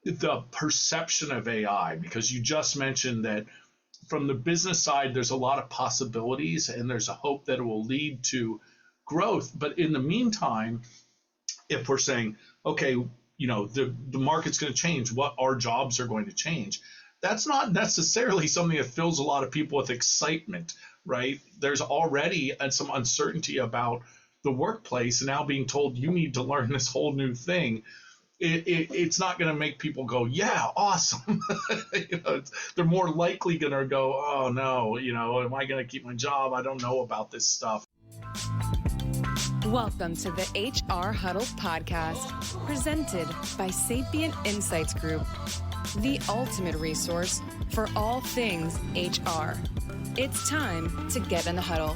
the perception of AI, because you just mentioned that from the business side, there's a lot of possibilities and there's a hope that it will lead to growth. But in the meantime, if we're saying, okay, the market's going to change, what our jobs are going to change, that's not necessarily something that fills a lot of people with excitement, right? There's already some uncertainty about the workplace, and now being told you need to learn this whole new thing. It's not going to make people go, yeah, awesome. They're more likely going to go, oh no, am I going to keep my job? I don't know about this stuff. Welcome to the HR Huddle podcast, presented by Sapient Insights Group, the ultimate resource for all things HR. It's time to get in the huddle.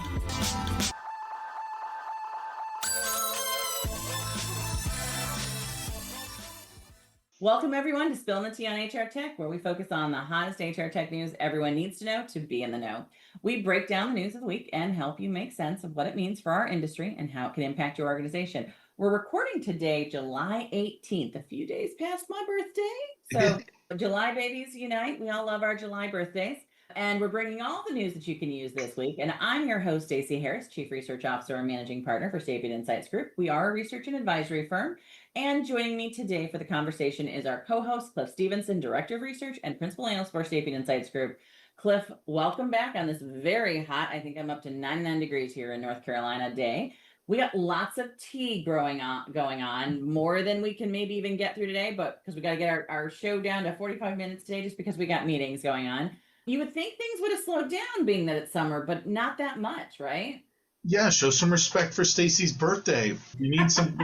Welcome, everyone, to Spilling the Tea on HR Tech, where we focus on the hottest HR tech news everyone needs to know to be in the know. We break down the news of the week and help you make sense of what it means for our industry and how it can impact your organization. We're recording today, July 18th, a few days past my birthday. So July babies unite. We all love our July birthdays. And we're bringing all the news that you can use this week. And I'm your host, Stacey Harris, Chief Research Officer and Managing Partner for Sapient Insights Group. We are a research and advisory firm. And joining me today for the conversation is our co-host, Cliff Stevenson, Director of Research and Principal Analyst for Sapient Insights Group. Cliff, welcome back on this very hot, I think I'm up to 99 degrees here in North Carolina day. We got lots of tea going on, more than we can maybe even get through today, but because we got to get our show down to 45 minutes today just because we got meetings going on. You would think things would have slowed down being that it's summer, but not that much, right? Yeah, show some respect for Stacey's birthday. You need some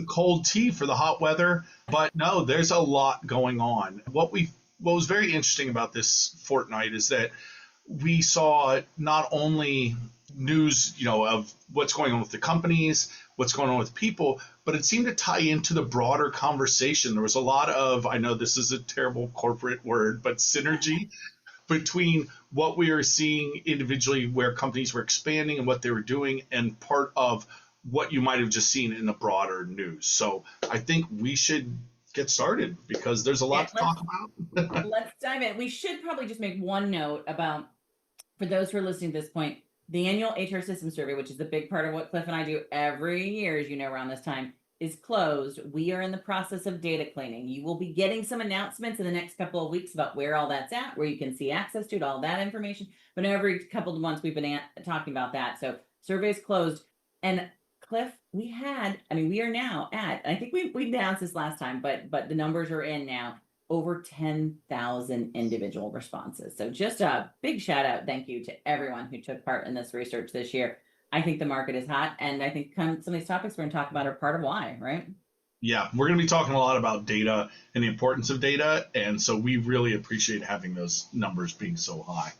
cold tea for the hot weather. But no, there's a lot going on. What was very interesting about this fortnight is that we saw not only news, of what's going on with the companies, what's going on with people, but it seemed to tie into the broader conversation. There was a lot of, I know this is a terrible corporate word, but synergy between what we are seeing individually, where companies were expanding and what they were doing, and part of what you might have just seen in the broader news. So I think we should get started because there's a lot to talk about. Let's dive in. We should probably just make one note about, for those who are listening to this point, the annual HR System Survey, which is a big part of what Cliff and I do every year, as you know, around this time, is closed. We are in the process of data cleaning. You will be getting some announcements in the next couple of weeks about where all that's at, where you can see access to it, all that information. But every couple of months we've been talking about that. So survey's closed. And Cliff, we are now at, I think we announced this last time, but the numbers are in now, over 10,000 individual responses. So just a big shout out, thank you to everyone who took part in this research this year. I think the market is hot, and I think some of these topics we're going to talk about are part of why, right? Yeah, we're going to be talking a lot about data and the importance of data, and so we really appreciate having those numbers being so high.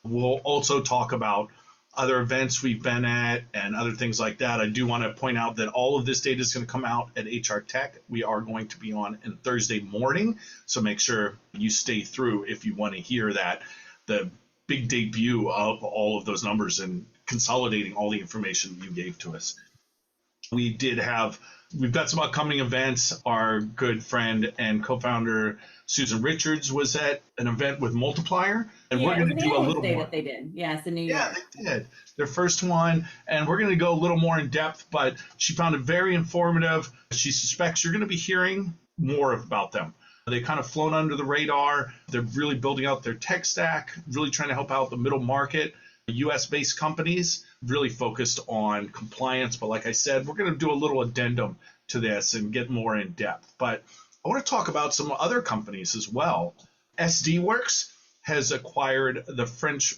We'll also talk about other events we've been at and other things like that. I do want to point out that all of this data is going to come out at HR Tech. We are going to be on Thursday morning, so make sure you stay through if you want to hear that, the big debut of all of those numbers and consolidating all the information you gave to us. We've got some upcoming events. Our good friend and co-founder Susan Richards was at an event with Multiplier, and we're going to do a little more. That they did. Yes, in New York. Yeah, they did. Their first one, and we're going to go a little more in depth, but she found it very informative. She suspects you're going to be hearing more about them. They've kind of flown under the radar. They're really building out their tech stack, really trying to help out the middle market. US-based companies really focused on compliance. But like I said, we're going to do a little addendum to this and get more in depth. But I want to talk about some other companies as well. Worx has acquired the French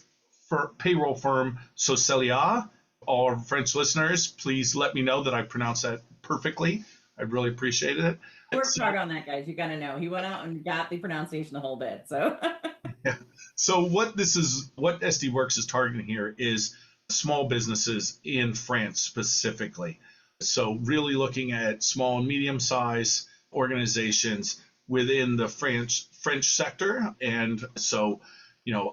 payroll firm Socelia. All our French listeners, please let me know that I pronounced that perfectly. I really appreciate it. Worked hard on that, guys. You got to know. He went out and got the pronunciation the whole bit. So. Yeah. So what Worx is targeting here is small businesses in France specifically. So really looking at small and medium-sized organizations within the French sector. And so,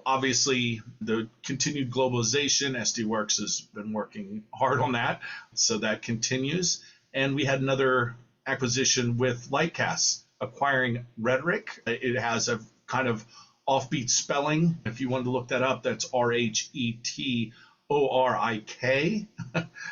obviously the continued globalization, Worx has been working hard on that. So that continues. And we had another acquisition with Lightcast acquiring Rhetorik. It has a kind of offbeat spelling. If you wanted to look that up, that's Rhetorik,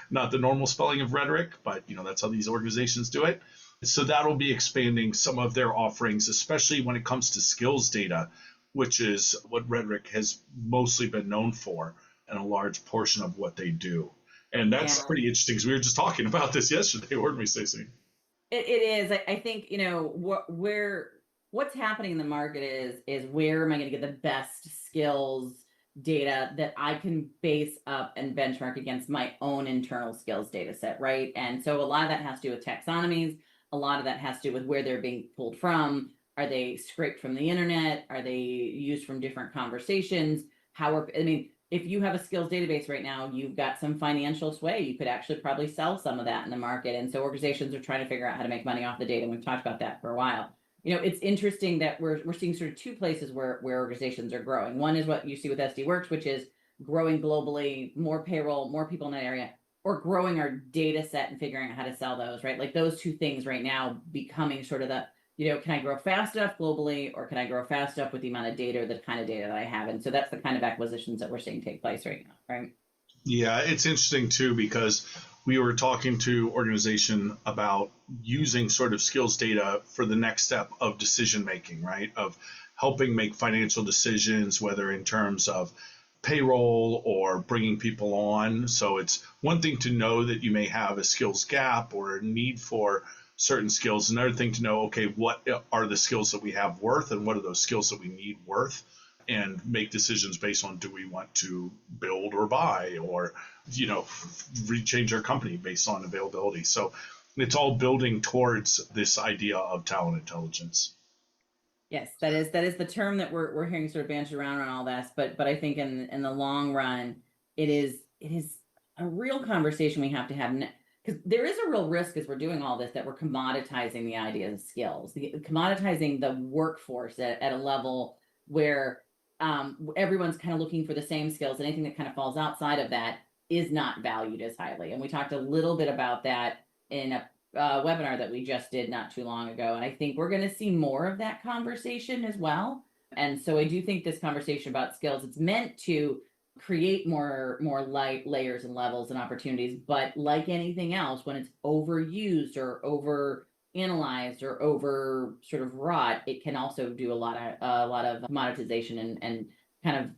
not the normal spelling of Rhetorik, but that's how these organizations do it. So that'll be expanding some of their offerings, especially when it comes to skills data, which is what Rhetorik has mostly been known for and a large portion of what they do. And that's pretty interesting because we were just talking about this yesterday, weren't we, Stacey? It is. I think, what's happening in the market is where am I going to get the best skills data that I can base up and benchmark against my own internal skills data set, right? And so a lot of that has to do with taxonomies. A lot of that has to do with where they're being pulled from. Are they scraped from the internet? Are they used from different conversations? If you have a skills database right now, you've got some financial sway. You could actually probably sell some of that in the market. And so organizations are trying to figure out how to make money off the data. And we've talked about that for a while. It's interesting that we're seeing sort of two places where organizations are growing. One is what you see with SD Worx, which is growing globally, more payroll, more people in that area, or growing our data set and figuring out how to sell those, right? Like those two things right now becoming sort of the, can I grow fast enough globally, or can I grow fast enough with the amount of data or the kind of data that I have? And so that's the kind of acquisitions that we're seeing take place right now, right? Yeah, it's interesting too, because we were talking to organization about using sort of skills data for the next step of decision making, right? Of helping make financial decisions, whether in terms of payroll or bringing people on. So it's one thing to know that you may have a skills gap or a need for certain skills. Another thing to know, okay, what are the skills that we have worth and what are those skills that we need worth? And make decisions based on, do we want to build or buy or, rechange our company based on availability. So it's all building towards this idea of talent intelligence. Yes, that is the term that we're hearing sort of bantered around on all this. But I think in the long run, it is a real conversation we have to have, because there is a real risk as we're doing all this that we're commoditizing the idea of skills, commoditizing the workforce at a level where everyone's kind of looking for the same skills. Anything that kind of falls outside of that is not valued as highly. And we talked a little bit about that in a webinar that we just did not too long ago. And I think we're going to see more of that conversation as well. And so I do think this conversation about skills, it's meant to create more light layers and levels and opportunities. But like anything else, when it's overused or over analyzed or over sort of wrought, it can also do a lot of monetization and kind of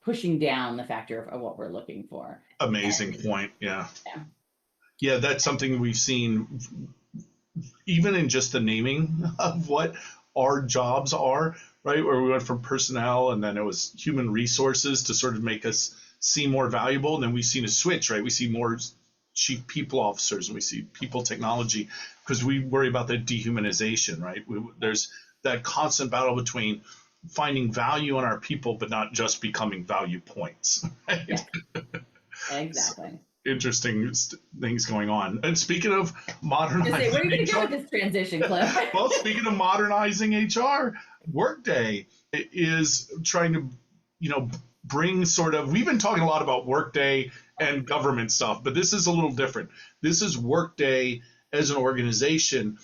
pushing down the factor of what we're looking for. Amazing point. Yeah, that's something we've seen even in just the naming of what our jobs are, right? Where we went from personnel and then it was human resources to sort of make us seem more valuable. And then we've seen a switch, right? We see more chief people officers and we see people technology because we worry about the dehumanization, right? There's that constant battle between finding value in our people, but not just becoming value points. Right? Yeah. Exactly. Interesting things going on. And speaking of modernizing where are you going to HR, go with this transition, Cliff? Well, speaking of modernizing HR, Workday is trying to, bring sort of, we've been talking a lot about Workday and government stuff, but this is a little different. This is Workday as an organization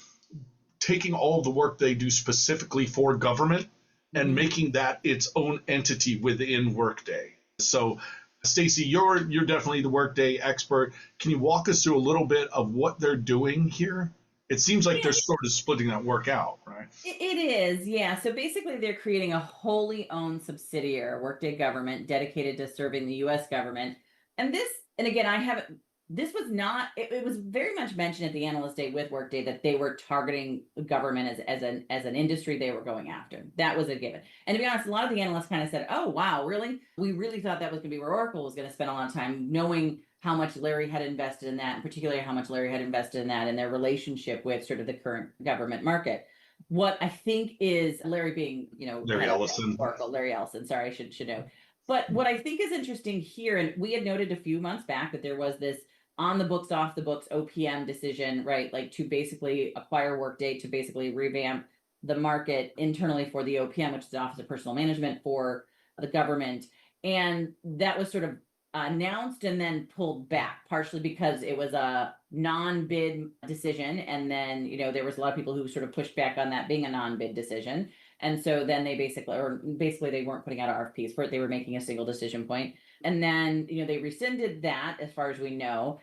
taking all of the work they do specifically for government and making that its own entity within Workday. So Stacey, you're definitely the Workday expert. Can you walk us through a little bit of what they're doing here? It seems like they're sort of splitting that work out, right? It is, yeah. So basically they're creating a wholly owned subsidiary, Workday Government, dedicated to serving the U.S. government. And again, this was not, it was very much mentioned at the Analyst Day with Workday that they were targeting government as an industry they were going after. That was a given. And to be honest, a lot of the analysts kind of said, oh, wow, really? We really thought that was going to be where Oracle was going to spend a lot of time, knowing how much Larry had invested in that, and particularly how much Larry had invested in that and their relationship with sort of the current government market. What I think is Larry being, Larry Ellison. Oracle, Larry Ellison, sorry, I should know. But what I think is interesting here, and we had noted a few months back that there was this on the books, off the books OPM decision, right? Like to basically acquire Workday to basically revamp the market internally for the OPM, which is the Office of Personal Management for the government. And that was sort of announced and then pulled back, partially because it was a non-bid decision. And then, there was a lot of people who sort of pushed back on that being a non-bid decision. And so then they basically they weren't putting out RFPs for it. They were making a single decision point. And then, they rescinded that as far as we know.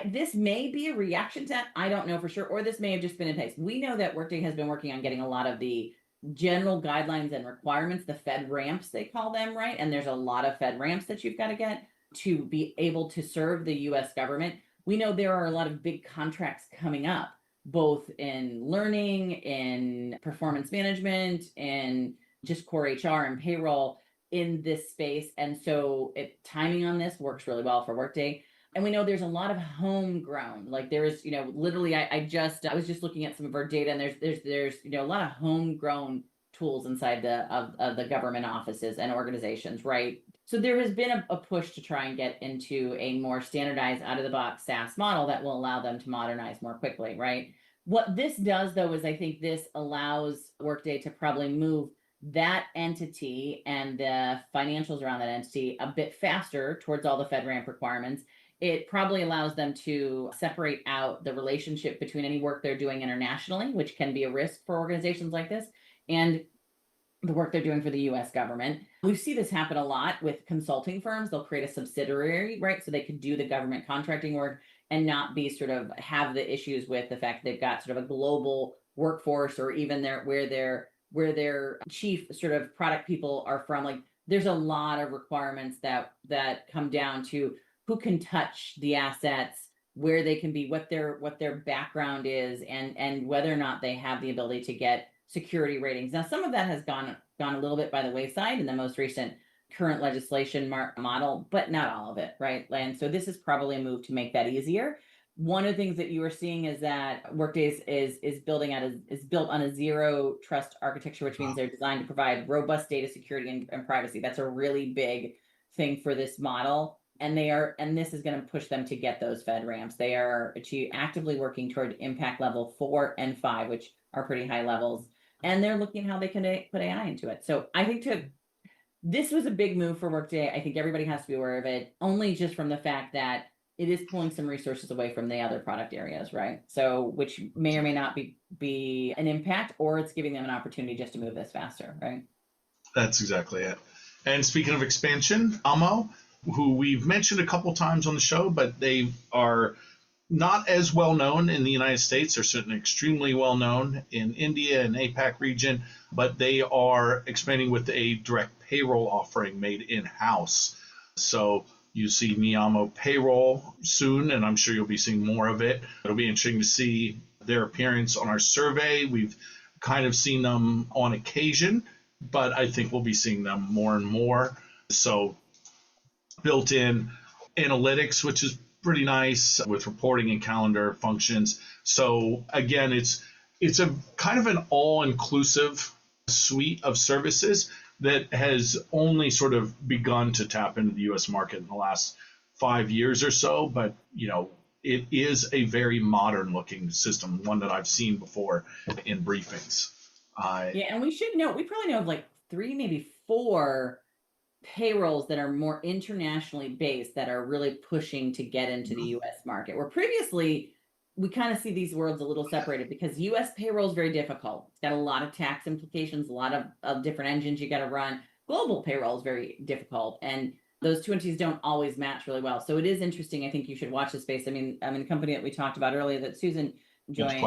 This may be a reaction to that. I don't know for sure. Or this may have just been in place. We know that Workday has been working on getting a lot of the general guidelines and requirements, the Fed ramps, they call them, right? And there's a lot of Fed ramps that you've got to get to be able to serve the US government. We know there are a lot of big contracts coming up, both in learning, in performance management, in just core HR and payroll in this space. And so timing on this works really well for Workday. And we know there's a lot of homegrown, like there's, literally, I was just looking at some of our data, and there's a lot of homegrown tools inside of the government offices and organizations, right? So there has been a push to try and get into a more standardized out of the box SaaS model that will allow them to modernize more quickly, right? What this does though, is I think this allows Workday to probably move that entity and the financials around that entity a bit faster towards all the FedRAMP requirements. It probably allows them to separate out the relationship between any work they're doing internationally, which can be a risk for organizations like this, and the work they're doing for the US government. We see this happen a lot with consulting firms. They'll create a subsidiary, right? So they can do the government contracting work and not be have the issues with the fact they've got sort of a global workforce, or even where their chief sort of product people are from. Like there's a lot of requirements that come down to who can touch the assets, where they can be, what their background is, and whether or not they have the ability to get security ratings. Now, some of that has gone a little bit by the wayside in the most recent current legislation model, but not all of it, right? And so this is probably a move to make that easier. One of the things that you are seeing is that Workday is built on a zero trust architecture, which means they're designed to provide robust data security and privacy. That's a really big thing for this model. And this is going to push them to get those Fed ramps. They are actively working toward impact level 4 and 5, which are pretty high levels. And they're looking how they can put AI into it. So I think this was a big move for Workday. I think everybody has to be aware of it, only just from the fact that it is pulling some resources away from the other product areas, right? So which may or may not be an impact, or it's giving them an opportunity just to move this faster, right? That's exactly it. And speaking of expansion, Amo, who we've mentioned a couple times on the show, but they are not as well known in the United States. They're certainly extremely well known in India and APAC region, but they are expanding with a direct payroll offering made in-house. So you see Niamo Payroll soon, and I'm sure you'll be seeing more of it. It'll be interesting to see their appearance on our survey. We've kind of seen them on occasion, but I think we'll be seeing them more and more. So built-in analytics, which is pretty nice, with reporting and calendar functions. So again, it's a kind of an all-inclusive suite of services that has only sort of begun to tap into the U.S. market in the last 5 years or so. But, it is a very modern-looking system, one that I've seen before in briefings. And we probably know of like 3, maybe 4 payrolls that are more internationally based that are really pushing to get into the US market, where previously we kind of see these worlds a little separated, because US payroll is very difficult. It's got a lot of tax implications, a lot of different engines you got to run. Global payroll is very difficult, and those two entities don't always match really well. So it is interesting. I think you should watch this space. I mean, the company that we talked about earlier that Susan joined,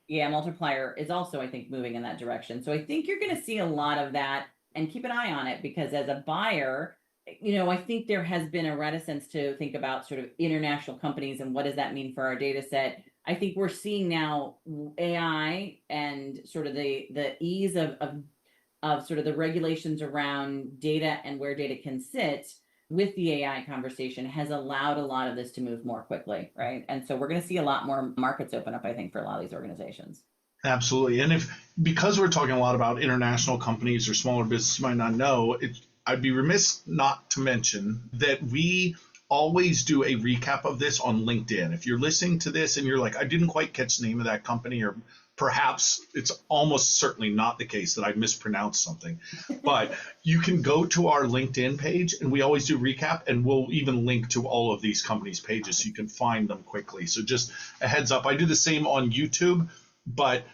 Multiplier, is also, I think, moving in that direction. So I think you're going to see a lot of that. And keep an eye on it, because as a buyer, I think there has been a reticence to think about sort of international companies and what does that mean for our data set. I think we're seeing now AI and sort of the ease of sort of the regulations around data and where data can sit with the AI conversation has allowed a lot of this to move more quickly, right? And so we're going to see a lot more markets open up, I think, for a lot of these organizations. Absolutely. And because we're talking a lot about international companies or smaller businesses might not know, I'd be remiss not to mention that we always do a recap of this on LinkedIn. If you're listening to this and you're like, I didn't quite catch the name of that company or perhaps it's almost certainly not the case that I mispronounced something, but you can go to our LinkedIn page, and we always do recap, and we'll even link to all of these companies' pages so you can find them quickly. So just a heads up, I do the same on YouTube, but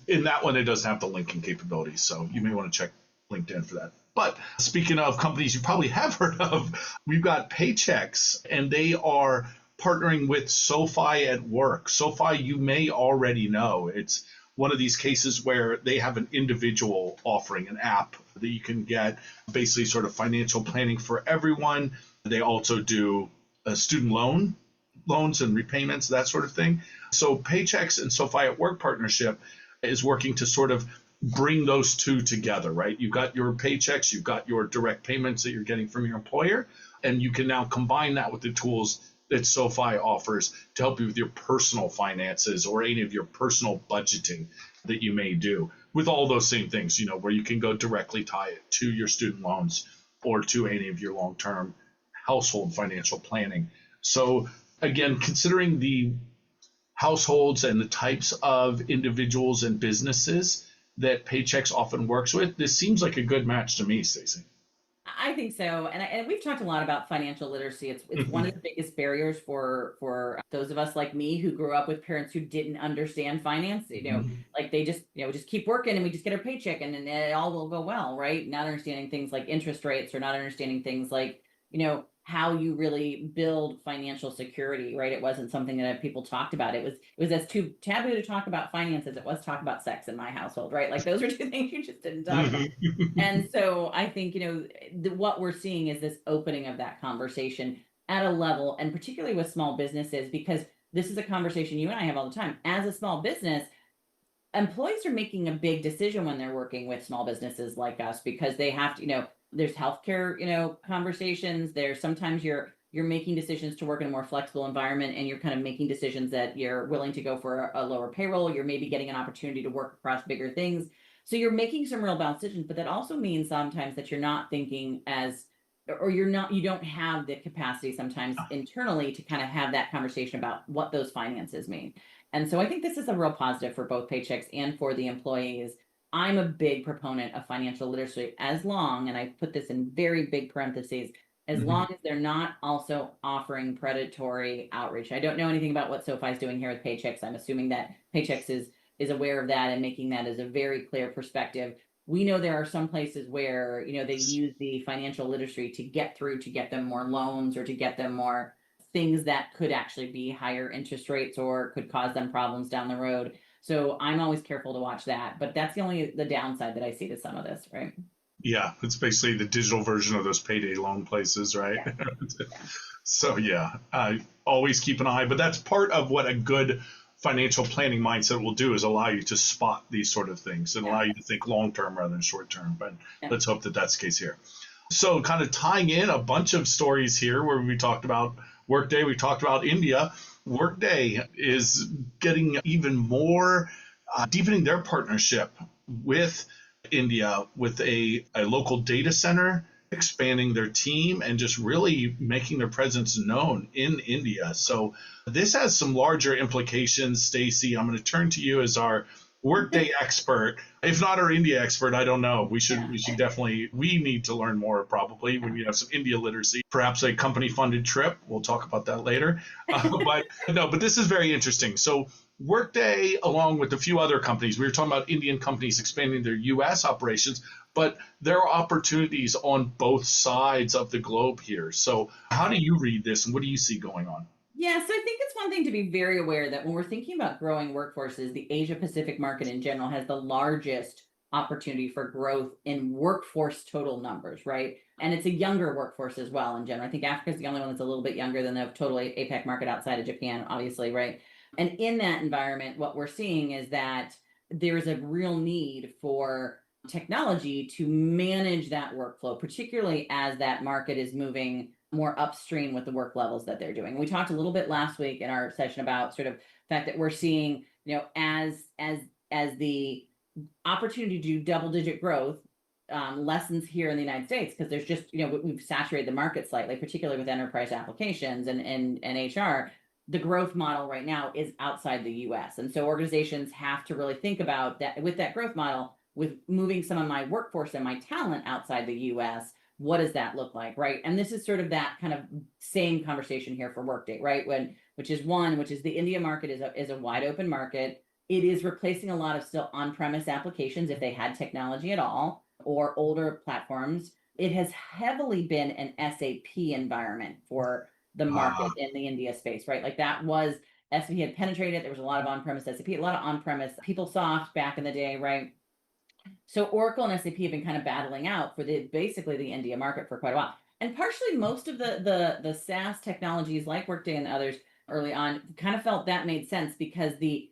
in that one, it doesn't have the linking capabilities. So you may want to check LinkedIn for that. But speaking of companies you probably have heard of, we've got Paychex, and they are partnering with SoFi at Work. SoFi, you may already know. It's one of these cases where they have an individual offering, an app that you can get, basically sort of financial planning for everyone. They also do student loans and repayments, that sort of thing. So Paychex and SoFi at Work partnership is working to sort of bring those two together, right? You've got your paychecks, you've got your direct payments that you're getting from your employer, and you can now combine that with the tools that SoFi offers to help you with your personal finances or any of your personal budgeting that you may do, with all those same things, where you can go directly tie it to your student loans or to any of your long-term household financial planning. So again, considering the households and the types of individuals and businesses that Paychex often works with, this seems like a good match to me, Stacey. I think so. And we've talked a lot about financial literacy. It's one of the biggest barriers for those of us like me who grew up with parents who didn't understand finance. Like they just, just keep working and we just get our paycheck and then it all will go well, right? Not understanding things like interest rates or not understanding things like, how you really build financial security, right? It wasn't something that people talked about. It was as too taboo to talk about finance as it was talk about sex in my household, right? Like those are two things you just didn't talk about. And so I think, what we're seeing is this opening of that conversation at a level, and particularly with small businesses, because this is a conversation you and I have all the time. As a small business, employees are making a big decision when they're working with small businesses like us, because they have to, there's healthcare, conversations. There's sometimes you're making decisions to work in a more flexible environment, and you're kind of making decisions that you're willing to go for a lower payroll. You're maybe getting an opportunity to work across bigger things. So you're making some real balanced decisions, but that also means sometimes that you're not thinking or you don't have the capacity sometimes internally to kind of have that conversation about what those finances mean. And so I think this is a real positive for both Paychex and for the employees. I'm a big proponent of financial literacy as long, and I put this in very big parentheses, as long as they're not also offering predatory outreach. I don't know anything about what SoFi is doing here with Paychex. I'm assuming that Paychex is aware of that and making that as a very clear perspective. We know there are some places where, they use the financial literacy to get them more loans or to get them more things that could actually be higher interest rates or could cause them problems down the road. So I'm always careful to watch that, but that's the downside that I see to some of this, right? Yeah, it's basically the digital version of those payday loan places, right? Yeah. So yeah, always keep an eye, but that's part of what a good financial planning mindset will do, is allow you to spot these sort of things and allow you to think long-term rather than short-term. But let's hope that that's the case here. So kind of tying in a bunch of stories here where we talked about Workday, we talked about India. Workday is getting even more, deepening their partnership with India with a local data center, expanding their team, and just really making their presence known in India. So this has some larger implications. Stacey, I'm going to turn to you as our Workday expert. If not our India expert, I don't know. We should definitely, we need to learn more probably when we have some India literacy, perhaps a company funded trip. We'll talk about that later. But this is very interesting. So Workday, along with a few other companies, we were talking about Indian companies expanding their US operations, but there are opportunities on both sides of the globe here. So how do you read this and what do you see going on? Yeah, so I think it's one thing to be very aware that when we're thinking about growing workforces, the Asia Pacific market in general has the largest opportunity for growth in workforce total numbers, right? And it's a younger workforce as well in general. I think Africa is the only one that's a little bit younger than the total APAC market outside of Japan, obviously, right? And in that environment, what we're seeing is that there's a real need for technology to manage that workflow, particularly as that market is moving more upstream with the work levels that they're doing. We talked a little bit last week in our session about sort of the fact that we're seeing, as the opportunity to do double-digit growth lessons here in the United States, because there's just, we've saturated the market slightly, particularly with enterprise applications and HR. the growth model right now is outside the US. And so organizations have to really think about that with that growth model, with moving some of my workforce and my talent outside the US, what does that look like, right? And this is sort of that kind of same conversation here for Workday, right? Which is the India market is a wide open market. It is replacing a lot of still on-premise applications if they had technology at all, or older platforms. It has heavily been an SAP environment for the market in the India space, right? Like that was SAP had penetrated. There was a lot of on-premise SAP, a lot of on-premise PeopleSoft back in the day, right? So Oracle and SAP have been kind of battling out for basically the India market for quite a while. And partially most of the SaaS technologies like Workday and others early on kind of felt that made sense because the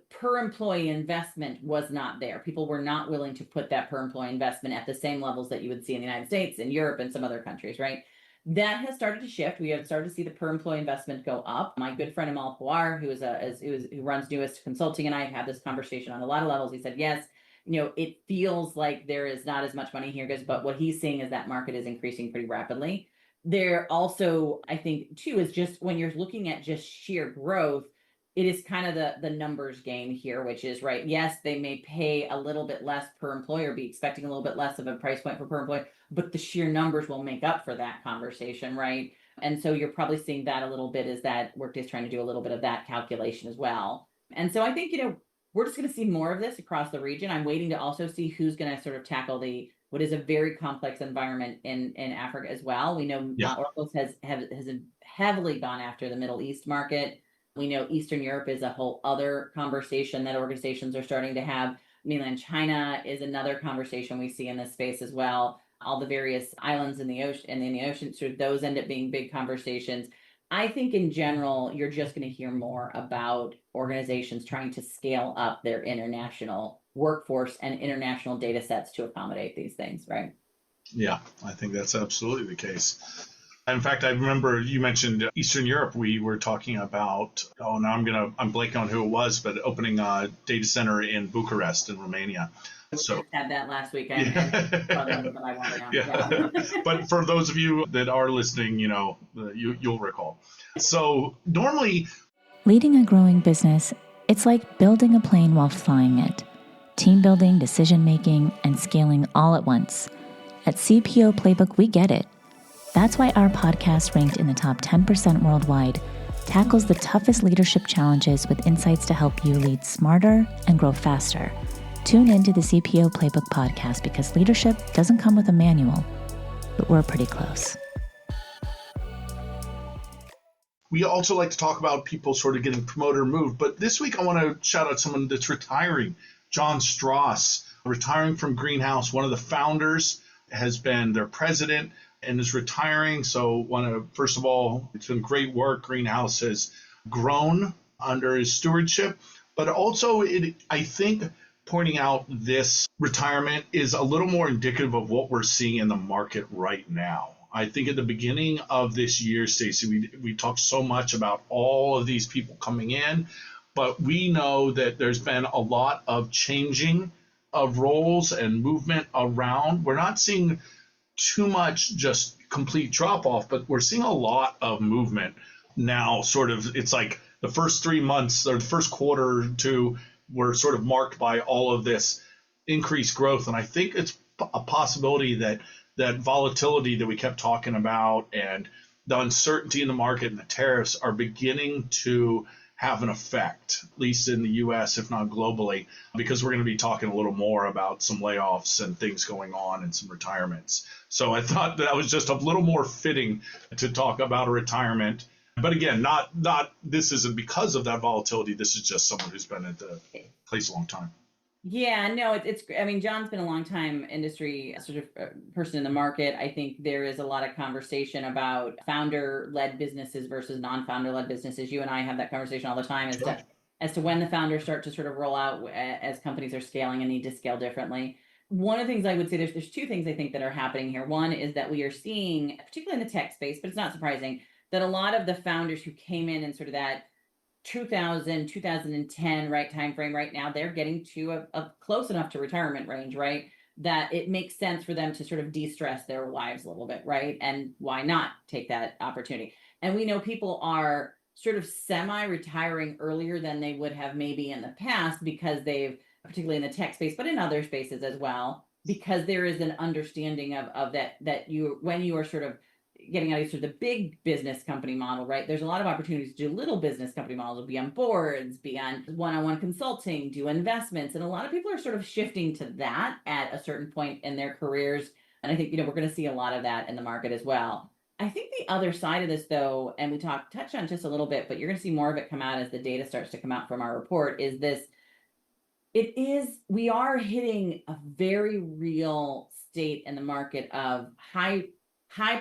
per employee investment was not there. People were not willing to put that per employee investment at the same levels that you would see in the United States and Europe and some other countries, right? That has started to shift. We have started to see the per employee investment go up. My good friend Amal Pawar, who runs Newest Consulting, and I have had this conversation on a lot of levels. He said, yes, it feels like there is not as much money here, but what he's seeing is that market is increasing pretty rapidly. There also, I think, too, is just when you're looking at just sheer growth, it is kind of the numbers game here, which is, right, yes, they may pay a little bit less per employee or be expecting a little bit less of a price point for per employee, but the sheer numbers will make up for that conversation, right? And so you're probably seeing that a little bit, is that Workday's trying to do a little bit of that calculation as well. And so I think, we're just going to see more of this across the region. I'm waiting to also see who's going to sort of tackle what is a very complex environment in Africa as well. We know Oracle has heavily gone after the Middle East market. We know Eastern Europe is a whole other conversation that organizations are starting to have. Mainland China is another conversation we see in this space as well. All the various islands in the ocean, sort of those end up being big conversations. I think in general, you're just going to hear more about organizations trying to scale up their international workforce and international data sets to accommodate these things, right? Yeah, I think that's absolutely the case. In fact, I remember you mentioned Eastern Europe. We were talking about, now I'm blanking on who it was, but opening a data center in Bucharest in Romania. So had that last week. But for those of you that are listening, you'll recall. So normally, leading a growing business, it's like building a plane while flying it. Team building, decision making, and scaling all at once. At CPO Playbook, we get it. That's why our podcast, ranked in the top 10% worldwide, tackles the toughest leadership challenges with insights to help you lead smarter and grow faster. Tune into the CPO Playbook podcast because leadership doesn't come with a manual, but we're pretty close. We also like to talk about people sort of getting promoted or moved, but this week I want to shout out someone that's retiring. John Strauss, retiring from Greenhouse. One of the founders has been their president and is retiring. So want to, first of all, it's been great work. Greenhouse has grown under his stewardship, but also I think pointing out this retirement is a little more indicative of what we're seeing in the market right now. I think at the beginning of this year, Stacey, we talked so much about all of these people coming in, but we know that there's been a lot of changing of roles and movement around. We're not seeing too much just complete drop off, but we're seeing a lot of movement now. Sort of, it's like the first 3 months or the first quarter or two were sort of marked by all of this increased growth. And I think it's a possibility that volatility that we kept talking about and the uncertainty in the market and the tariffs are beginning to have an effect, at least in the U.S., if not globally, because we're going to be talking a little more about some layoffs and things going on and some retirements. So I thought that was just a little more fitting to talk about a retirement. But again, not this isn't because of that volatility. This is just someone who's been at the place a long time. Yeah, no, it's. I mean, John's been a long time industry sort of person in the market. I think there is a lot of conversation about founder-led businesses versus non-founder-led businesses. You and I have that conversation all the time as to when the founders start to sort of roll out as companies are scaling and need to scale differently. One of the things I would say, there's two things I think that are happening here. One is that we are seeing, particularly in the tech space, but it's not surprising, that a lot of the founders who came in sort of that 2010 right time frame right now, they're getting to a close enough to retirement range, right, that it makes sense for them to sort of de-stress their lives a little bit, right? And why not take that opportunity? And we know people are sort of semi-retiring earlier than they would have maybe in the past, because they've, particularly in the tech space, but in other spaces as well, because there is an understanding of that you, when you are sort of getting out of sort of the big business company model, right? There's a lot of opportunities to do little business company models, be on boards, be on one-on-one consulting, do investments. And a lot of people are sort of shifting to that at a certain point in their careers. And I think, we're going to see a lot of that in the market as well. I think the other side of this, though, and we touched on just a little bit, but you're going to see more of it come out as the data starts to come out from our report, is this. We are hitting a very real state in the market of high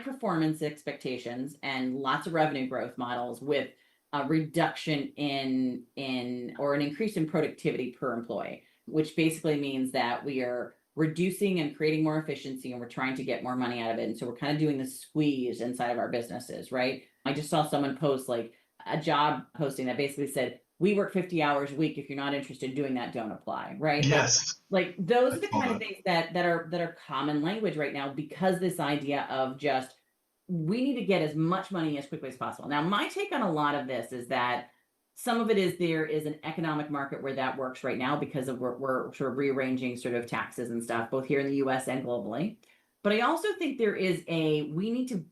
performance expectations and lots of revenue growth models with a reduction in or an increase in productivity per employee, which basically means that we are reducing and creating more efficiency, and we're trying to get more money out of it. And so we're kind of doing the squeeze inside of our businesses, right? I just saw someone post like a job posting that basically said, we work 50 hours a week. If you're not interested in doing that, don't apply, right? Yes. Like those are the kind of things that are common language right now, because this idea of just, we need to get as much money as quickly as possible. Now, my take on a lot of this is that some of it is there is an economic market where that works right now, because of we're sort of rearranging sort of taxes and stuff, both here in the US and globally. But I also think there is we need to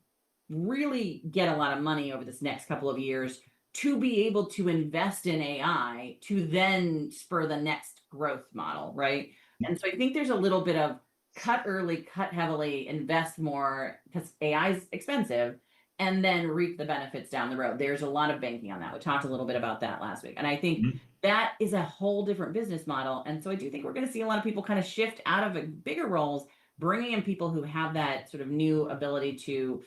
really get a lot of money over this next couple of years to be able to invest in AI to then spur the next growth model, right? And so I think there's a little bit of cut early, cut heavily, invest more, because AI is expensive, and then reap the benefits down the road. There's a lot of banking on that. We talked a little bit about that last week. And I think that is a whole different business model. And so I do think we're going to see a lot of people kind of shift out of bigger roles, bringing in people who have that sort of new ability to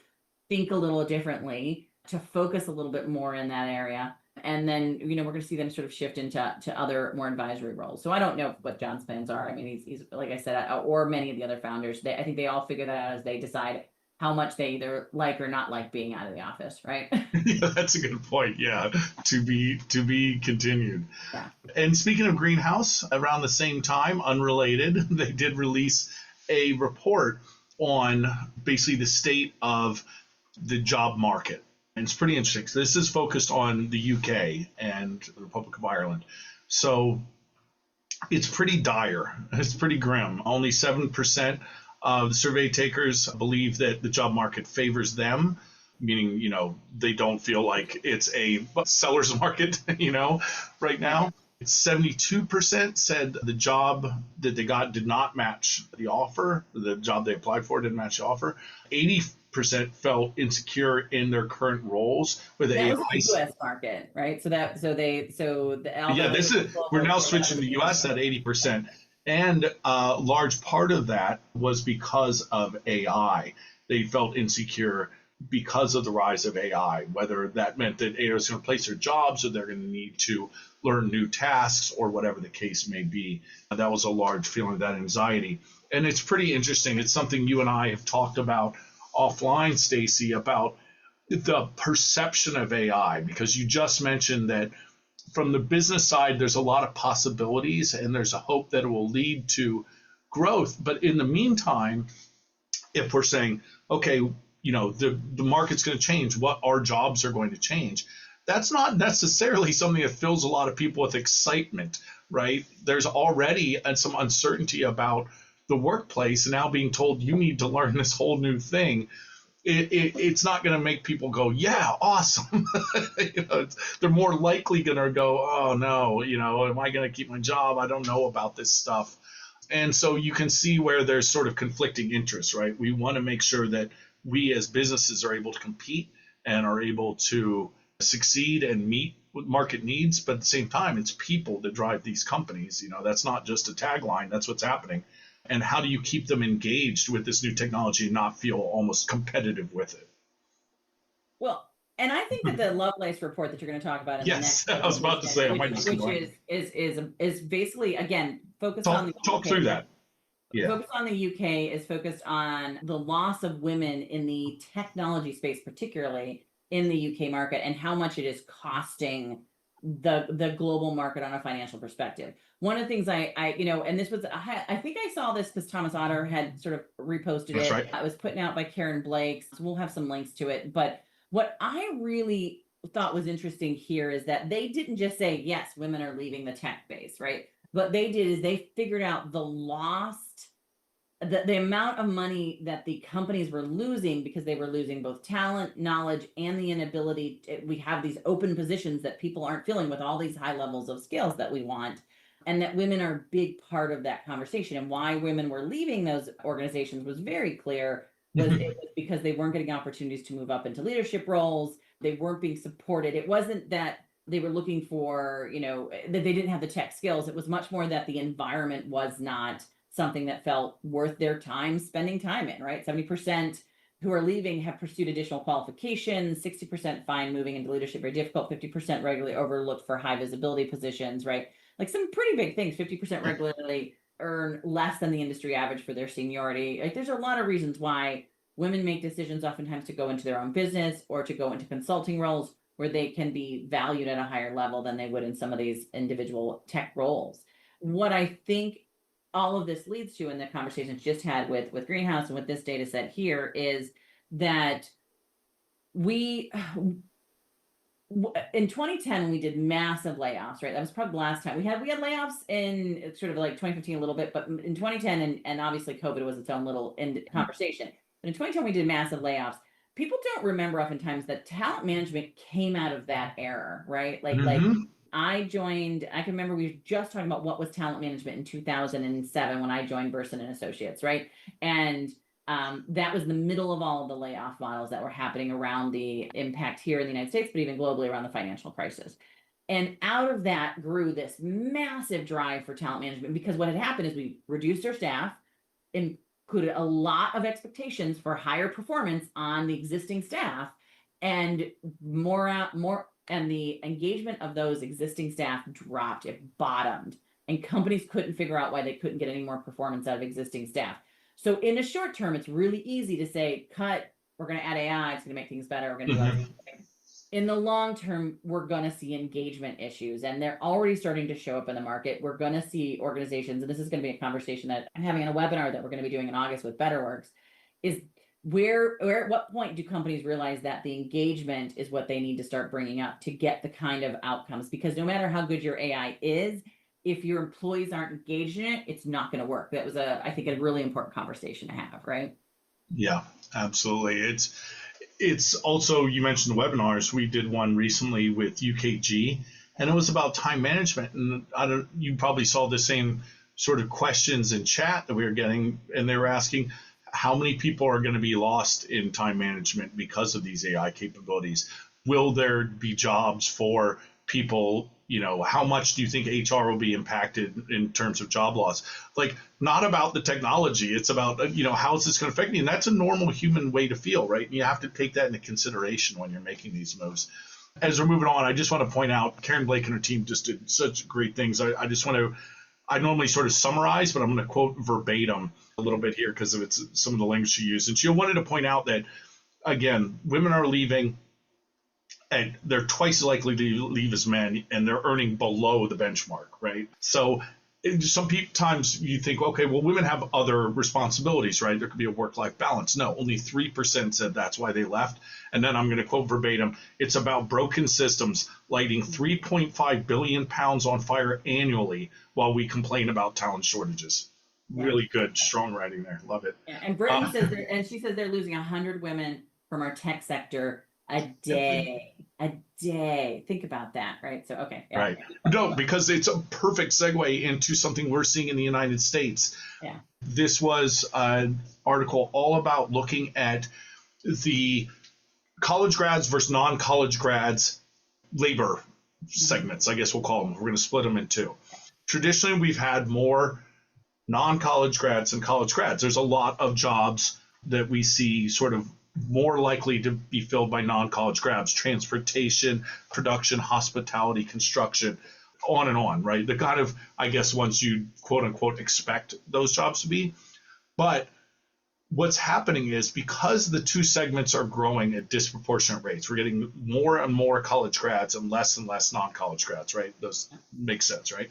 think a little differently, to focus a little bit more in that area. And then, we're going to see them sort of shift into other more advisory roles. So I don't know what John's plans are. I mean, he's like I said, or many of the other founders, I think they all figure that out as they decide how much they either like or not like being out of the office, right? Yeah, that's a good point. Yeah, to be continued. Yeah. And speaking of Greenhouse, around the same time, unrelated, they did release a report on basically the state of the job market. And it's pretty interesting. So this is focused on the UK and the Republic of Ireland. So it's pretty dire. It's pretty grim. Only 7% of the survey takers believe that the job market favors them, meaning, they don't feel like it's a seller's market, right now. 72% said the job that they got did not match the offer. The job they applied for didn't match the offer. 80% felt insecure in their current roles with the AI. That was the U.S. market, right? We're now switching to the U.S. at 80%, and a large part of that was because of AI. They felt insecure because of the rise of AI, whether that meant that AI was going to replace their jobs, or they're going to need to learn new tasks, or whatever the case may be. That was a large feeling of that anxiety. And it's pretty interesting. It's something you and I have talked about offline, Stacey, about the perception of AI, because you just mentioned that from the business side, there's a lot of possibilities, and there's a hope that it will lead to growth. But in the meantime, if we're saying, okay, the market's going to change, what our jobs are going to change, that's not necessarily something that fills a lot of people with excitement, right? There's already some uncertainty about the workplace, and now being told you need to learn this whole new thing, it's not going to make people go, yeah, awesome. They're more likely going to go, oh no, am I going to keep my job? I don't know about this stuff. And so you can see where there's sort of conflicting interests, right? We want to make sure that we as businesses are able to compete and are able to succeed and meet market needs, but at the same time, it's people that drive these companies. That's not just a tagline, that's what's happening. And how do you keep them engaged with this new technology and not feel almost competitive with it? Well, and I think that the Lovelace report that you're going to talk about in the next, I was about to say, which is basically, again, focused on the talk through that. Yeah. Focus on the UK is focused on the loss of women in the technology space, particularly in the UK market, and how much it is costing the global market on a financial perspective. One of the things I and this was, I think I saw this because Thomas Otter had sort of reposted That's it. right. It was put out by Karen Blake. So we'll have some links to it. But what I really thought was interesting here is that they didn't just say, yes, women are leaving the tech base, right? What they did is they figured out the amount of money that the companies were losing because they were losing both talent, knowledge, and the inability. We have these open positions that people aren't filling with all these high levels of skills that we want, and that women are a big part of that conversation. And why women were leaving those organizations was very clear. It was because they weren't getting opportunities to move up into leadership roles. They weren't being supported. It wasn't that they were looking for, that they didn't have the tech skills. It was much more that the environment was not something that felt worth their time spending time in, right? 70% who are leaving have pursued additional qualifications, 60% find moving into leadership very difficult, 50% regularly overlooked for high visibility positions, right? Like some pretty big things. 50% regularly earn less than the industry average for their seniority. Like there's a lot of reasons why women make decisions oftentimes to go into their own business or to go into consulting roles where they can be valued at a higher level than they would in some of these individual tech roles. What I think all of this leads to in the conversations just had with Greenhouse and with this data set here is that in 2010 we did massive layoffs, right? That was probably the last time we had layoffs in sort of like 2015 a little bit, but in 2010 and obviously COVID was its own little conversation. But in 2010 we did massive layoffs. People don't remember oftentimes that talent management came out of that era, right? Like I can remember we were just talking about what was talent management in 2007 when I joined Burson and Associates, right? And that was the middle of all of the layoff models that were happening around the impact here in the United States, but even globally around the financial crisis. And out of that grew this massive drive for talent management because what had happened is we reduced our staff, included a lot of expectations for higher performance on the existing staff, and and the engagement of those existing staff dropped. It bottomed, and companies couldn't figure out why they couldn't get any more performance out of existing staff. So in the short term, it's really easy to say, cut, we're going to add AI, it's going to make things better, we're going to do everything. In the long term, we're going to see engagement issues, and they're already starting to show up in the market. We're going to see organizations, and this is going to be a conversation that I'm having on a webinar that we're going to be doing in August with Worx, is where at what point do companies realize that the engagement is what they need to start bringing up to get the kind of outcomes? Because no matter how good your AI is, if your employees aren't engaged in it, it's not going to work. That was I think a really important conversation to have, right? Yeah, absolutely. It's also, you mentioned the webinars. We did one recently with UKG, and it was about time management. And you probably saw the same sort of questions in chat that we were getting, and they were asking how many people are going to be lost in time management because of these AI capabilities. Will there be jobs for people? How much do you think HR will be impacted in terms of job loss? Like, not about the technology. It's about, how is this going to affect me? And that's a normal human way to feel, right? And you have to take that into consideration when you're making these moves. As we're moving on, I just want to point out Karen Blake and her team just did such great things. I normally sort of summarize, but I'm going to quote verbatim a little bit here because of some of the language she used. And she wanted to point out that, again, women are leaving, and they're twice as likely to leave as men, and they're earning below the benchmark, right? So sometimes you think, okay, well, women have other responsibilities, right? There could be a work-life balance. No, only 3% said that's why they left. And then I'm going to quote verbatim, it's about broken systems lighting 3.5 billion pounds on fire annually while we complain about talent shortages. Yeah. Really good, strong writing there. Love it. Yeah, and Brittany she says they're losing 100 women from our tech sector a day. Think about that, right? So, okay. Yeah. Right. No, because it's a perfect segue into something we're seeing in the United States. Yeah. This was an article all about looking at the college grads versus non-college grads labor segments, I guess we'll call them. We're going to split them in two. Traditionally, we've had more non-college grads than college grads. There's a lot of jobs that we see sort of more likely to be filled by non-college grads: transportation, production, hospitality, construction, on and on, right? The kind of, I guess, ones you quote unquote expect those jobs to be. But what's happening is, because the two segments are growing at disproportionate rates, we're getting more and more college grads and less non-college grads, right? Those make sense, right?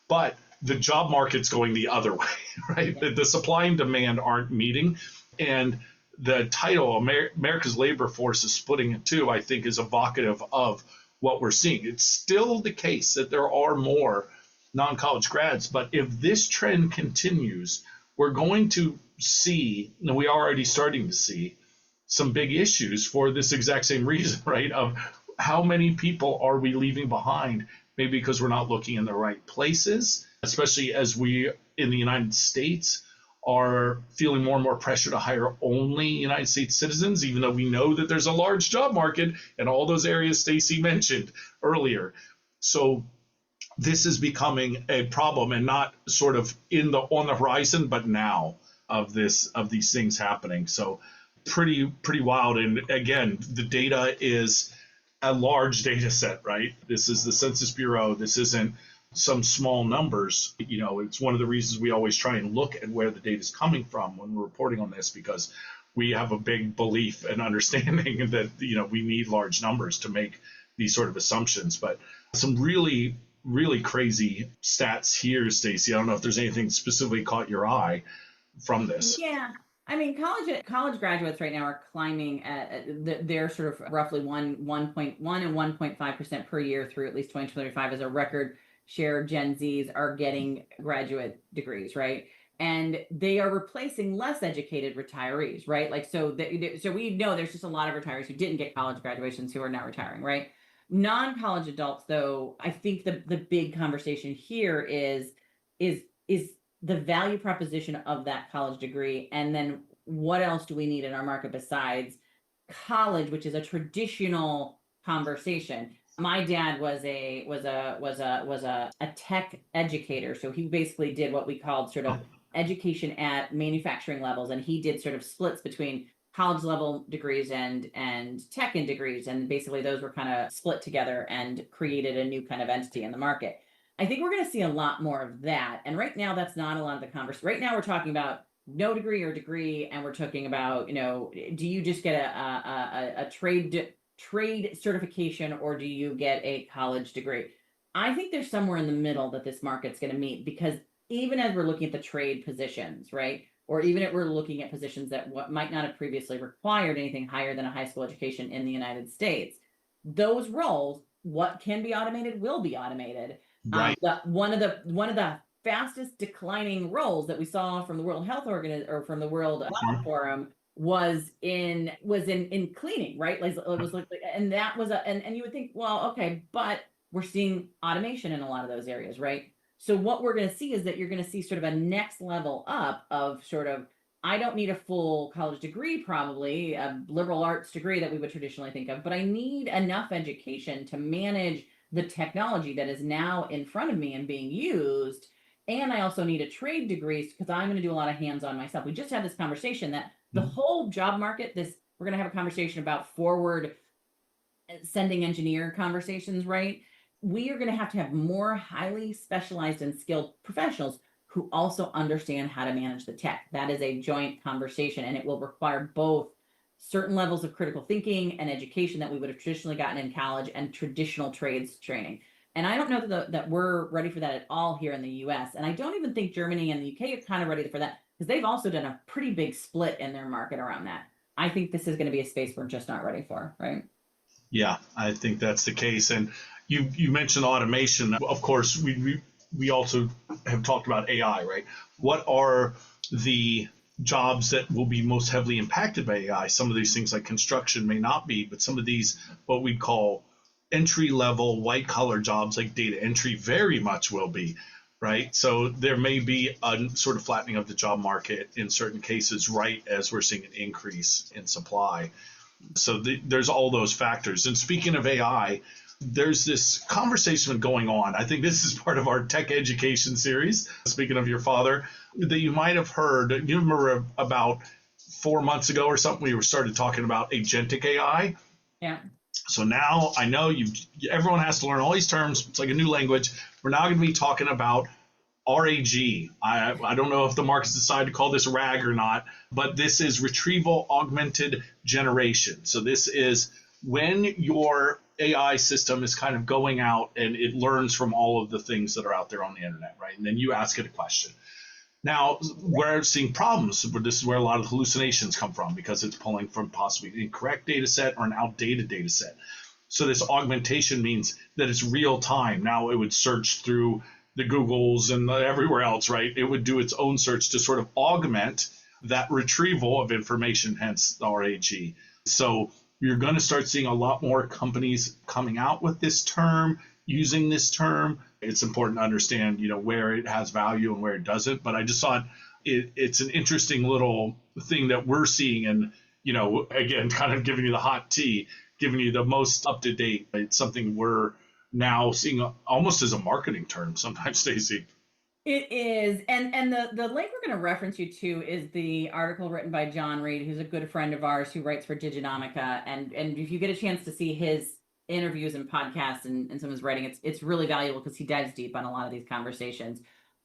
But the job market's going the other way, right? The supply and demand aren't meeting. And the title, America's labor force is splitting in two, I think is evocative of what we're seeing. It's still the case that there are more non-college grads, but if this trend continues, we're going to see, and we are already starting to see, some big issues for this exact same reason, right? Of how many people are we leaving behind, maybe because we're not looking in the right places, especially as we in the United States are feeling more and more pressure to hire only United States citizens, even though we know that there's a large job market in all those areas Stacey mentioned earlier. So this is becoming a problem, and not sort of on the horizon, but now of these things happening. So pretty wild. And again, the data is a large data set, right? This is the Census Bureau. This isn't some small numbers. It's one of the reasons we always try and look at where the data is coming from when we're reporting on this, because we have a big belief and understanding that we need large numbers to make these sort of assumptions. But some really crazy stats here, Stacey. I don't know if there's anything specifically caught your eye from this. Yeah. I mean, college graduates right now are climbing at they're sort of roughly 1.1 and 1.5% per year through at least 2025 as a record share. Gen Zs are getting graduate degrees, right? And they are replacing less educated retirees, right? Like, so we know there's just a lot of retirees who didn't get college graduations who are now retiring, right? Non-college adults, though, I think the big conversation here is the value proposition of that college degree, and then what else do we need in our market besides college, which is a traditional conversation. My dad was a tech educator, so he basically did what we called sort of education at manufacturing levels, and he did sort of splits between college level degrees and tech and degrees, and basically those were kind of split together and created a new kind of entity in the market. I think we're going to see a lot more of that. And right now, that's not a lot of the conversation. Right now, we're talking about no degree or degree, and we're talking about, do you just get a trade certification, or do you get a college degree? I think there's somewhere in the middle that this market's going to meet, because even as we're looking at the trade positions, right, or even if we're looking at positions that might not have previously required anything higher than a high school education in the United States, those roles, what can be automated will be automated. Right. One of the fastest declining roles that we saw from the World Health Organization or from the World Health Forum was in cleaning, right? Like it was like, and that was and you would think, well, okay, but we're seeing automation in a lot of those areas, right? So what we're going to see is that you're going to see sort of a next level up of sort of, I don't need a full college degree, probably a liberal arts degree that we would traditionally think of, but I need enough education to manage the technology that is now in front of me and being used. And I also need a trade degree because I'm going to do a lot of hands-on myself. We just had this conversation that the whole job market, we're going to have a conversation about forward sending engineer conversations, right? We are going to have more highly specialized and skilled professionals who also understand how to manage the tech. That is a joint conversation, and it will require both certain levels of critical thinking and education that we would have traditionally gotten in college and traditional trades training. And I don't know that we're ready for that at all here in the US. And I don't even think Germany and the UK are kind of ready for that, because they've also done a pretty big split in their market around that. I think this is going to be a space we're just not ready for, right? Yeah, I think that's the case. And you mentioned automation. Of course, we also have talked about AI, right? What are the jobs that will be most heavily impacted by AI? Some of these things like construction may not be, but some of these, what we call entry-level white-collar jobs like data entry very much will be, right? So there may be a sort of flattening of the job market in certain cases, right, as we're seeing an increase in supply. So there's all those factors. And speaking of AI, there's this conversation going on. I think this is part of our tech education series, speaking of your father, that you might have heard. You remember about 4 months ago or something, we started talking about agentic AI. Yeah. So now I know everyone has to learn all these terms. It's like a new language. We're now going to be talking about RAG. I don't know if the markets decide to call this RAG or not, but this is retrieval augmented generation. So this is when your AI system is kind of going out and it learns from all of the things that are out there on the internet, right? And then you ask it a question. Now, we're seeing problems, but this is where a lot of hallucinations come from because it's pulling from possibly an incorrect data set or an outdated data set. So this augmentation means that it's real time. Now it would search through the Googles and everywhere else, right? It would do its own search to sort of augment that retrieval of information, hence the RAG. So you're going to start seeing a lot more companies coming out with this term, using this term. It's important to understand, where it has value and where it doesn't. But I just thought it's an interesting little thing that we're seeing, and again, kind of giving you the hot tea, giving you the most up to date. It's something we're now seeing almost as a marketing term sometimes, Stacey. It is. And the link we're going to reference you to is the article written by John Reed, who's a good friend of ours who writes for Diginomica. And if you get a chance to see his interviews and podcasts and some of his writing, it's really valuable because he dives deep on a lot of these conversations.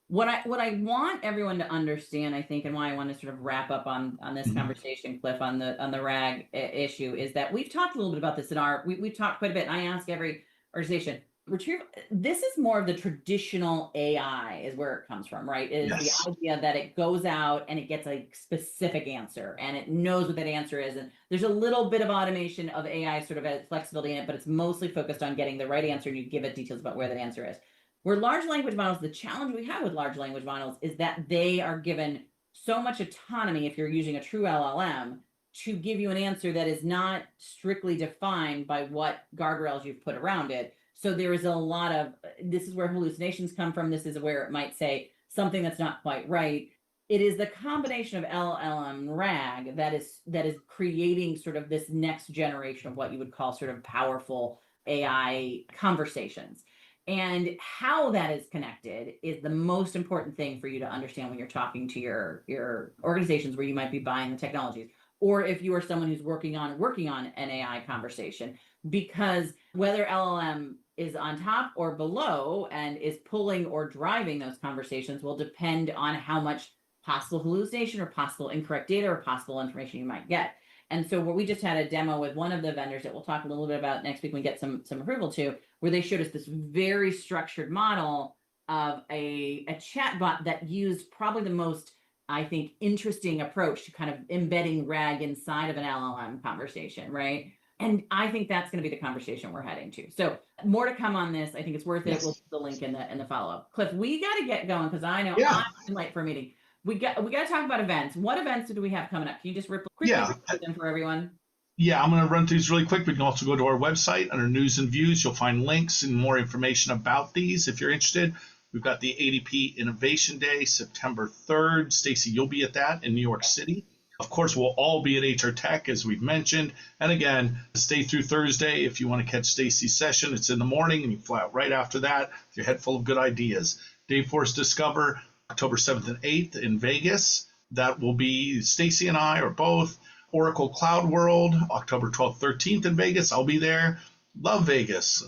What I want everyone to understand, I think, and why I want to sort of wrap up on this conversation, Cliff, on the RAG issue, is that we've talked a little bit about this we've talked quite a bit. And I ask every organization, this is more of the traditional AI is where it comes from, right? It is yes. The idea that it goes out and it gets a specific answer and it knows what that answer is. And there's a little bit of automation of AI sort of as flexibility in it, but it's mostly focused on getting the right answer and you give it details about where that answer is. Where large language models, the challenge we have with large language models is that they are given so much autonomy if you're using a true LLM to give you an answer that is not strictly defined by what guardrails you've put around it. So there is a lot of, this is where hallucinations come from. This is where it might say something that's not quite right. It is the combination of LLM and RAG that is creating sort of this next generation of what you would call sort of powerful AI conversations. And how that is connected is the most important thing for you to understand when you're talking to your organizations where you might be buying the technologies, or if you are someone who's working on an AI conversation, because whether LLM is on top or below and is pulling or driving those conversations will depend on how much possible hallucination or possible incorrect data or possible information you might get. And so we just had a demo with one of the vendors that we'll talk a little bit about next week when we get some approval to, where they showed us this very structured model of a chatbot that used probably the most, I think, interesting approach to kind of embedding RAG inside of an LLM conversation, right? And I think that's going to be the conversation we're heading to. So more to come on this. I think it's worth it. Yes. We'll put the link in the follow-up. Cliff, we got to get going because I know I'm late for a meeting. We got to talk about events. What events do we have coming up? Can you just quickly them for everyone? Yeah, I'm going to run through these really quick. We can also go to our website under news and views. You'll find links and more information about these if you're interested. We've got the ADP Innovation Day, September 3rd. Stacey, you'll be at that in New York City. Of course, we'll all be at HR Tech, as we've mentioned. And again, stay through Thursday. If you want to catch Stacey's session, it's in the morning, and you fly out right after that with your head full of good ideas. Dayforce Discover, October 7th and 8th in Vegas. That will be Stacey and I, or both. Oracle Cloud World, October 12th, 13th in Vegas. I'll be there. Love Vegas.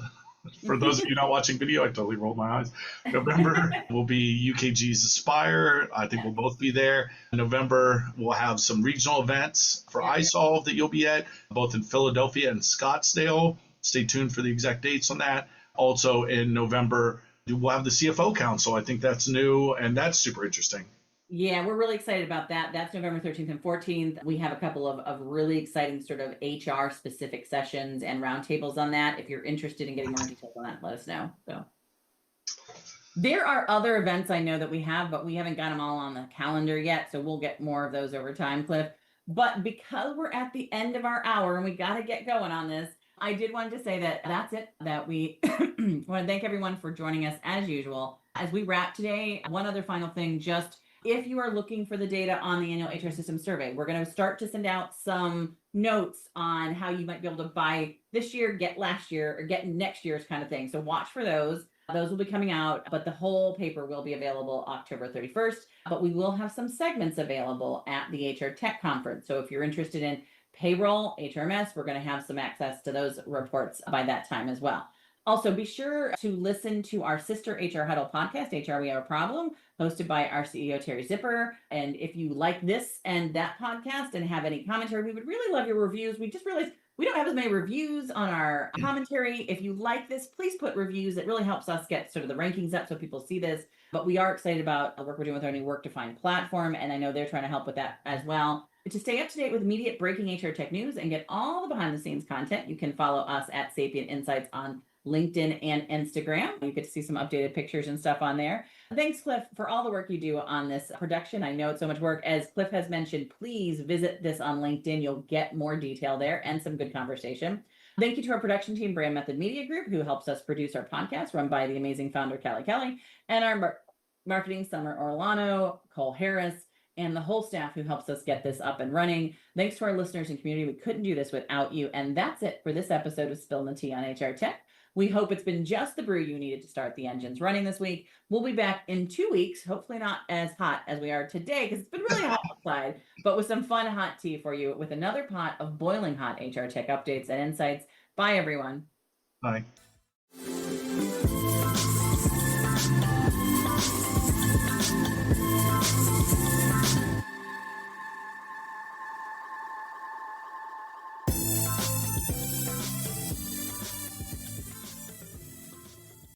For those of you not watching video, I totally rolled my eyes. November will be UKG's Aspire. I think we'll both be there. In November, we'll have some regional events for iSolve that you'll be at, both in Philadelphia and Scottsdale. Stay tuned for the exact dates on that. Also in November, we'll have the CFO Council. I think that's new, and that's super interesting. Yeah, we're really excited about that. That's November 13th and 14th. We have a couple of really exciting sort of HR specific sessions and roundtables on that. If you're interested in getting more details on that, let us know. So there are other events I know that we have, but we haven't got them all on the calendar yet. So we'll get more of those over time, Cliff. But because we're at the end of our hour and we got to get going on this, I did want to say that that's it, that we want to thank everyone for joining us as usual. As we wrap today, one other final thing, just if you are looking for the data on the annual HR Systems Survey, we're going to start to send out some notes on how you might be able to buy this year, get last year, or get next year's kind of thing. So watch for those. Those will be coming out, but the whole paper will be available October 31st. But we will have some segments available at the HR Tech Conference. So if you're interested in payroll, HRMS, we're going to have some access to those reports by that time as well. Also, be sure to listen to our sister HR Huddle podcast, HR We Have a Problem, hosted by our CEO, Terry Zipper. And if you like this and that podcast and have any commentary, we would really love your reviews. We just realized we don't have as many reviews on our commentary. If you like this, please put reviews. It really helps us get sort of the rankings up so people see this. But we are excited about the work we're doing with our new Work Defined platform, and I know they're trying to help with that as well. To stay up to date with immediate breaking HR tech news and get all the behind the scenes content, you can follow us at Sapient Insights on LinkedIn and Instagram. You get to see some updated pictures and stuff on there. Thanks, Cliff, for all the work you do on this production. I know it's so much work. As Cliff has mentioned, please visit this on LinkedIn. You'll get more detail there and some good conversation. Thank you to our production team, Brand Method Media Group, who helps us produce our podcast, run by the amazing founder, Callie Kelly, and our marketing, Summer Orlano, Cole Harris, and the whole staff who helps us get this up and running. Thanks to our listeners and community. We couldn't do this without you. And that's it for this episode of Spilling the Tea on HR Tech. We hope it's been just the brew you needed to start the engines running this week. We'll be back in 2 weeks, hopefully not as hot as we are today, because it's been really hot outside, but with some fun hot tea for you with another pot of boiling hot HR Tech updates and insights. Bye, everyone. Bye.